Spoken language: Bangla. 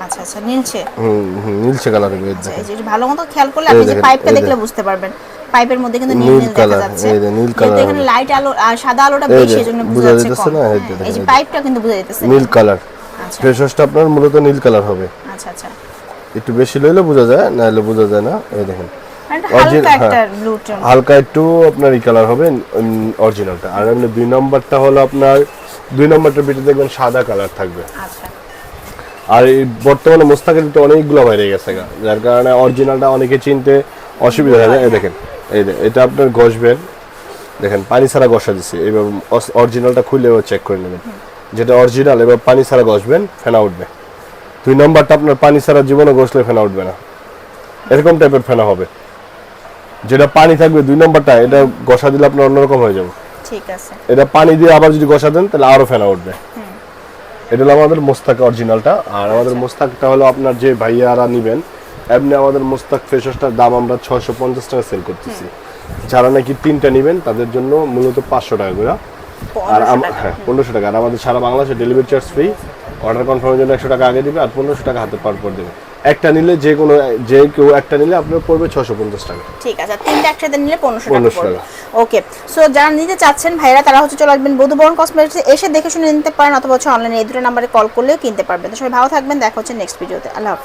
আচ্ছা আচ্ছা, নীলচে। নীলচে কালার হবে। আচ্ছা, এই যে ভালো মতো খেয়াল করলে আপনি যে পাইপটা দেখলে বুঝতে পারবেন, পাইপের মধ্যে কিন্তু নীল নীল দেখা যাচ্ছে। এই যে নীল যেহেতু কালার এখানে হবে। লাইট আলো আর সাদা আলোটা এই বেশি, যে এজন্য বোঝা বোঝা যাচ্ছে যাচ্ছে কম। না, এই এই যে পাইপটা কিন্তু বোঝা যাচ্ছে নীল কালার। আচ্ছা ফেস ওয়াশটা আপনার মূলত নীল কালার হবে। আচ্ছা আচ্ছা, একটু বেশি লইলে বোঝা যায়, না হলে বোঝা যায় না। এই দেখেন একটা হালকা একটা ব্লু টোন, হালকা একটু আপনার এই কালার হবে অরিজিনালটা। আর এমনি 2 নম্বরটা হলো আপনার 2 নম্বরটার ভিতরে দেখবেন সাদা কালার থাকবে। আচ্ছা আর এই বর্তমানে মোস্তাকের তো অনেকগুলো বাইরে গেছে, যার কারণে অরিজিনালটা অনেকে চিনতে অসুবিধা হয়। এই দেখেন, এটা আপনার ঘষবেন, দেখেন পানি ছাড়া ঘষা দিচ্ছে। এবার অরিজিনালটা খুলে চেক করে নেবেন, যেটা অরিজিনাল। এবার পানি ছাড়া ঘষবেন, ফেনা উঠবে। 2 নম্বরটা আপনার পানি ছাড়া জীবনে ঘষলে ফেনা উঠবে না, এরকম টাইপের ফেনা হবে। যেটা পানি থাকবে 2 নম্বরটা, এটা ঘষা দিলে আপনার অন্যরকম হয়ে যাবে। ঠিক আছে, এটা পানি দিয়ে আবার যদি ঘষা দেন তাহলে আরো ফেনা উঠবে। এটা হলো আমাদের মোস্তাক অরিজিনালটা। আর আমাদের মোস্তাকটা হলো আপনার যে ভাইয়ারা নেবেন, এমনি আমাদের মোস্তাক ফেস ওয়াশটার দাম আমরা 650 টাকা সেল করতেছি। যারা নাকি 3টা নেবেন তাদের জন্য মূলত 500 টাকা করে। আর হ্যাঁ 1500 টাকা। আর আমাদের সারা বাংলাদেশে ডেলিভারি চার্জ ফ্রি। অর্ডার কনফার্মের জন্য 100 টাকা আগে দিবে, আর 1500 টাকা হাতে পাওয়ার পর দেবে। একটা নিলে যে কেউ একটা নিলে আপনার পড়বে 650 টাকা। ঠিক আছে, তিনটা একসাথে নিলে 1500 টাকা 1500 পড়বে। টাকা। ওকে, সো যারা নিতে চাচ্ছেন ভাইরা, তারা হচ্ছে চলে আসবেন বধুবরণ কসমেটিক্সে, এসে দেখে শুনে নিতে পারেন, অথবা হচ্ছে অনলাইনে এই দুটো নাম্বারে কল করলেও কিনতে পারবেন। তো সবাই ভালো থাকবেন, দেখা হচ্ছে নেক্সট ভিডিওতে। আল্লাহ হাফেজ।